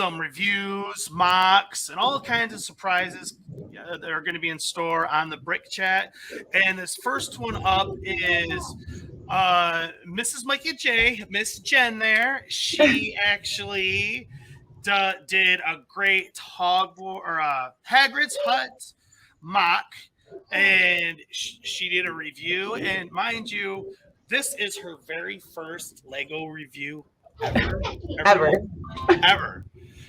some reviews, mocks, and all kinds of surprises that are going to be in store on the Brick Chat. And this first one up is Mrs. Mikey J, Miss Jen there. She actually did a great Hagrid's Hut mock, and she did a review. And mind you, this is her very first Lego review ever. Ever. Ever.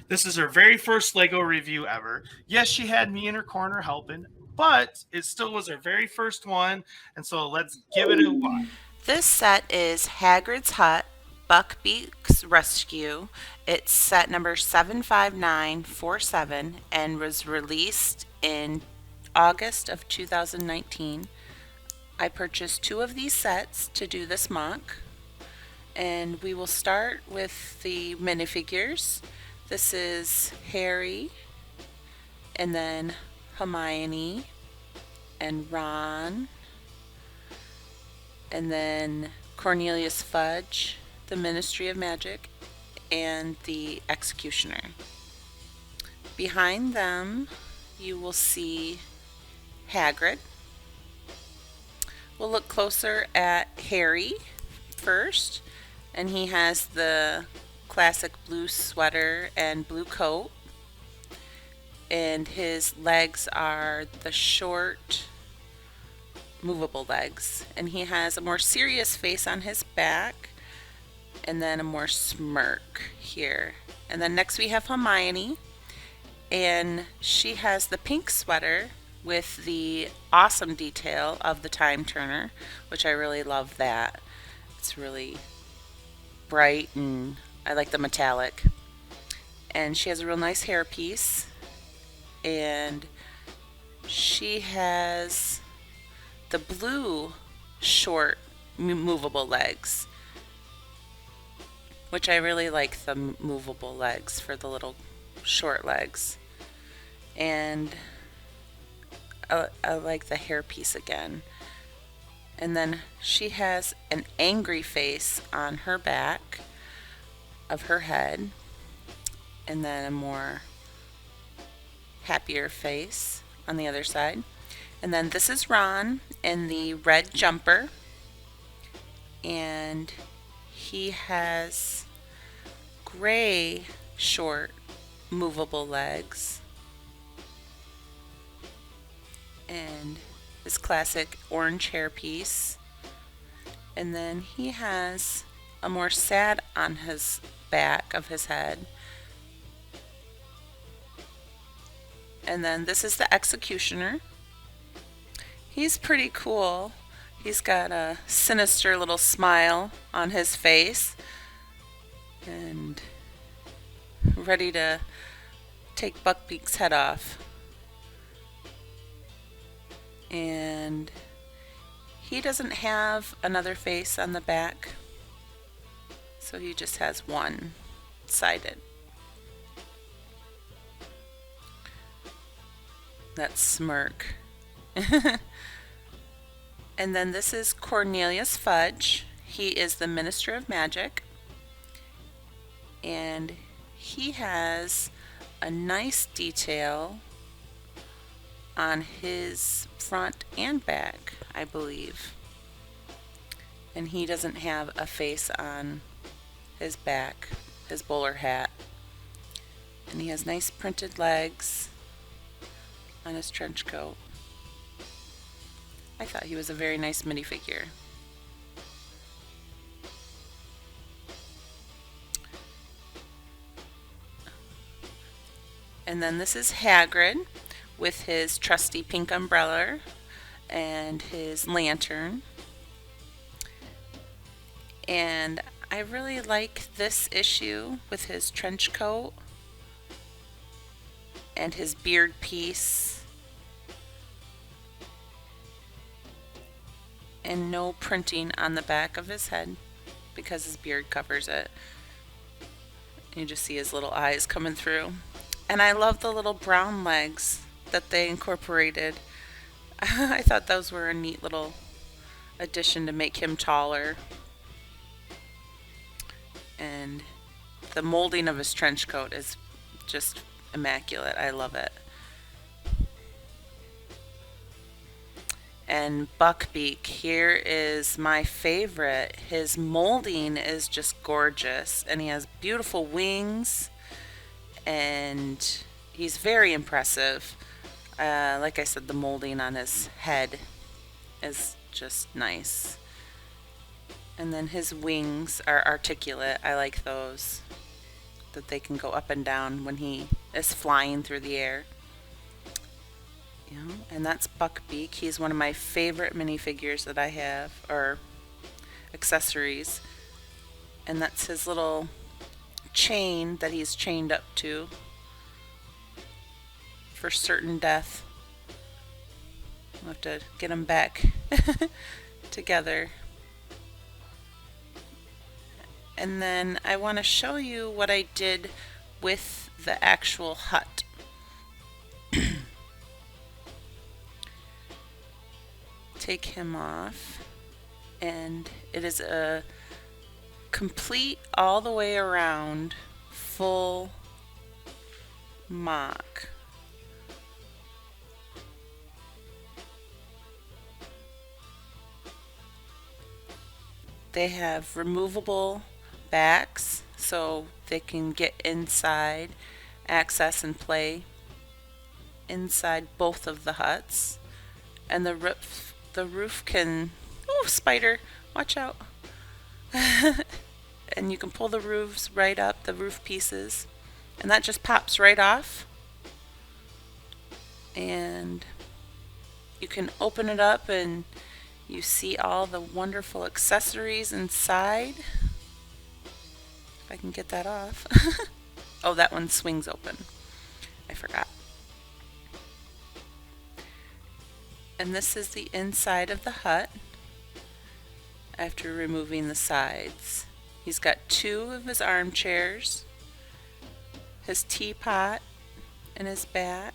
This is her very first Lego review ever. Yes, she had me in her corner helping, but it still was her very first one. And so let's give it a watch. This set is Hagrid's Hut, Buckbeak's Rescue. It's set number 75947 and was released in August of 2019. I purchased 2 of these sets to do this mock. And we will start with the minifigures. This is Harry, and then Hermione, and Ron, and then Cornelius Fudge, the Ministry of Magic, and the Executioner. Behind them, you will see Hagrid. We'll look closer at Harry first, and he has the classic blue sweater and blue coat, and his legs are the short movable legs, and he has a more serious face on his back and then a more smirk here. And then next we have Hermione, and she has the pink sweater with the awesome detail of the time turner, which I really love that. It's really bright and I like the metallic. And she has a real nice hairpiece, and she has the blue short movable legs, which I really like the movable legs for the little short legs. And I like the hairpiece again. And then she has an angry face on her back of her head, and then a more happier face on the other side. And then this is Ron in the red jumper, and he has gray short movable legs and his classic orange hairpiece. And then he has a more sad on his back of his head. And then this is the Executioner. He's pretty cool. He's got a sinister little smile on his face and ready to take Buckbeak's head off. And he doesn't have another face on the back, so he just has one sided. That smirk. And then this is Cornelius Fudge. He is the Minister of Magic, and he has a nice detail on his front and back, I believe. And he doesn't have a face on his back, his bowler hat. And he has nice printed legs on his trench coat. I thought he was a very nice minifigure. And then this is Hagrid with his trusty pink umbrella and his lantern. And I really like this issue with his trench coat and his beard piece. And no printing on the back of his head because his beard covers it. You just see his little eyes coming through. And I love the little brown legs that they incorporated. I thought those were a neat little addition to make him taller. And the molding of his trench coat is just immaculate. I love it. And Buckbeak, here is my favorite. His molding is just gorgeous, and he has beautiful wings, and he's very impressive. Like I said, the molding on his head is just nice. And then his wings are articulate. I like those, that they can go up and down when he is flying through the air. Yeah, and that's Buckbeak. He's one of my favorite minifigures that I have, or accessories. And that's his little chain that he's chained up to for certain death. We'll have to get him back together. And then I want to show you what I did with the actual hut. Take him off, and it is a complete all the way around full MOC. They have removable backs so they can get inside, access and play inside both of the huts. And the roof can, oh, spider, watch out. And you can pull the roofs right up, the roof pieces, and that just pops right off. And you can open it up and you see all the wonderful accessories inside. If I can get that off. Oh, that one swings open. I forgot. And this is the inside of the hut after removing the sides. He's got 2 of his armchairs, his teapot in his back,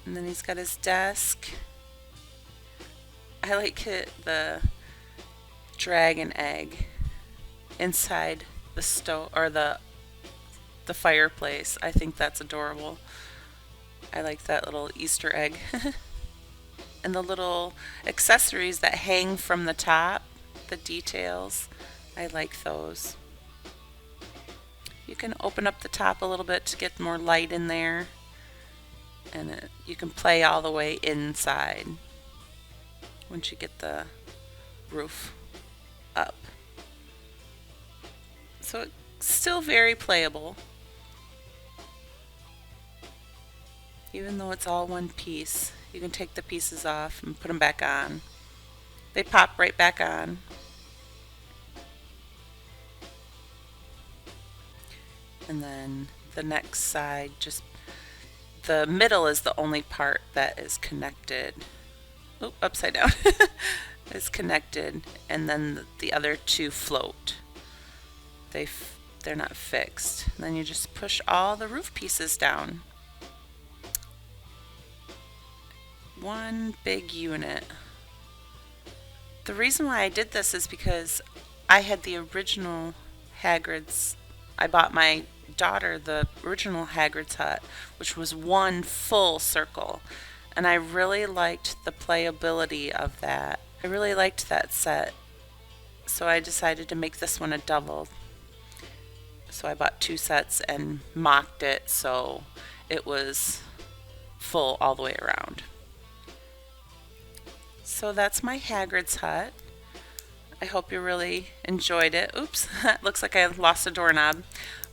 and then he's got his desk. I like the dragon egg inside the stove, or the fireplace. I think that's adorable. I like that little Easter egg. And the little accessories that hang from the top, the details, I like those. You can open up the top a little bit to get more light in there, and you can play all the way inside once you get the roof up. So it's still very playable, even though it's all one piece. You can take the pieces off and put them back on. They pop right back on. And then the next side, just the middle is the only part that is connected. Oh, upside down. Is connected, and then the other 2 float. They're not fixed. And then you just push all the roof pieces down. One big unit. The reason why I did this is because I had the original Hagrid's. I bought my daughter the original Hagrid's hut, which was one full circle, and I really liked the playability of that. I really liked that set, so I decided to make this one a double. So I bought 2 sets and mocked it so it was full all the way around. So that's my Hagrid's hut. I hope you really enjoyed it. Oops, that looks like I lost a doorknob.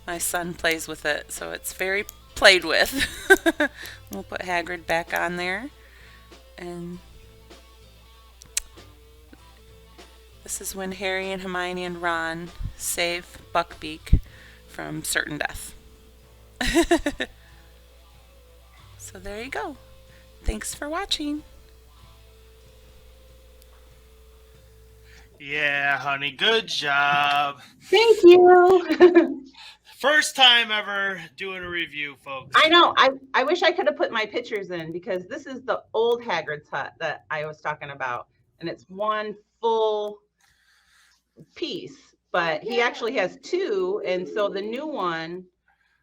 My son plays with it, so it's very played with. We'll put Hagrid back on there. And this is when Harry and Hermione and Ron save Buckbeak from certain death. So there you go. Thanks for watching. Yeah, honey, good job. Thank you. First time ever doing a review, folks. I know. I wish I could have put my pictures in, because this is the old Hagrid's hut that I was talking about, and it's one full piece. but he actually has 2. And so the new one,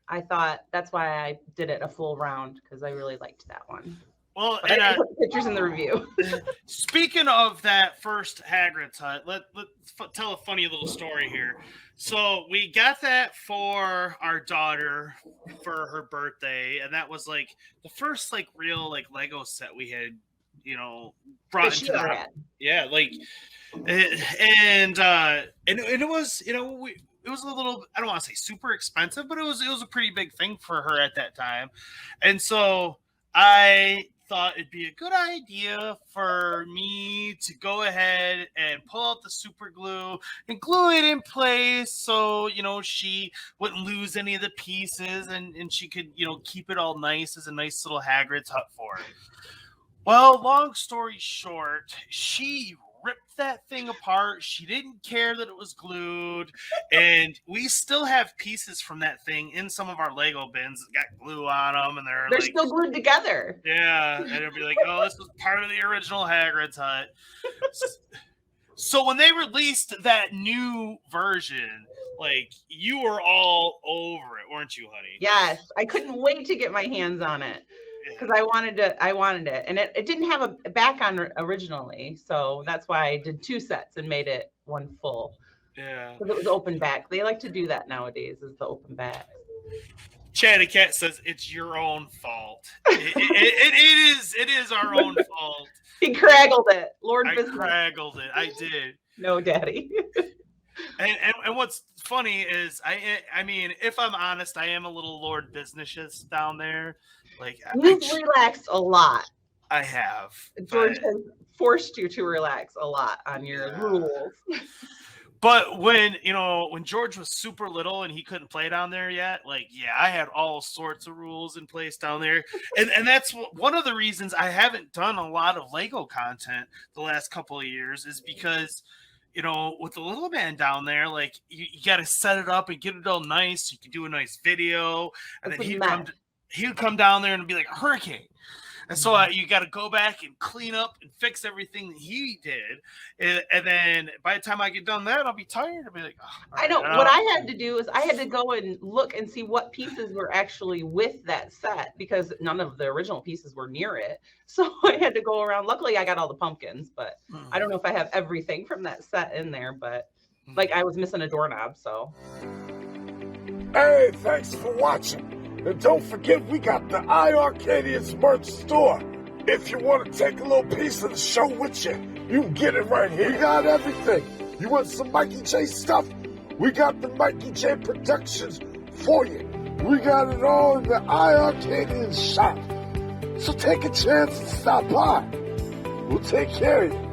I thought that's why I did it a full round, because I really liked that one. Well, but I put pictures in the review. Speaking of that first Hagrid's hut, let's tell a funny little story here. So we got that for our daughter for her birthday, and that was like the first like real like Lego set we had, brought into the house. Yeah, like, and it was, it was a little, I don't want to say super expensive, but it was a pretty big thing for her at that time. And so I thought it'd be a good idea for me to go ahead and pull out the super glue and glue it in place so, she wouldn't lose any of the pieces and she could, keep it all nice as a nice little Hagrid's hut for her. Well, long story short, she ripped that thing apart. She didn't care that it was glued, and we still have pieces from that thing in some of our Lego bins that got glue on them, and they're like, still glued together. Yeah, and it'll be like, oh, this was part of the original Hagrid's hut. So when they released that new version, like, you were all over it, weren't you, honey? Yes, I couldn't wait to get my hands on it. Because I wanted it, and it didn't have a back on originally, so that's why I did 2 sets and made it one full. Yeah, because it was open back. They like to do that nowadays, is the open back. Chatty Cat says it's your own fault. It is our own fault. He craggled it, Lord. I craggled it. I did. No, Daddy. And what's funny is I mean, if I'm honest, I am a little Lord Business down there. Like, you've relaxed a lot. I have. George has forced you to relax a lot on your rules. But when George was super little and he couldn't play down there yet, like, yeah, I had all sorts of rules in place down there. And that's one of the reasons I haven't done a lot of Lego content the last couple of years, is because, with the little man down there, like, you got to set it up and get it all nice so you can do a nice video. And then he would come down there and be like a hurricane. And so you got to go back and clean up and fix everything that he did. And then by the time I get done that, I'll be tired. I'll be like, oh, I know. What I had to do is I had to go and look and see what pieces were actually with that set, because none of the original pieces were near it. So I had to go around. Luckily, I got all the pumpkins, but I don't know if I have everything from that set in there. But like, I was missing a doorknob, so. Hey, thanks for watching. And don't forget, we got the iiRcadians merch store. If you want to take a little piece of the show with you, you can get it right here. We got everything. You want some Mikey J stuff? We got the Mikey J Productions for you. We got it all in the iiRcadians shop. So take a chance and stop by. We'll take care of you.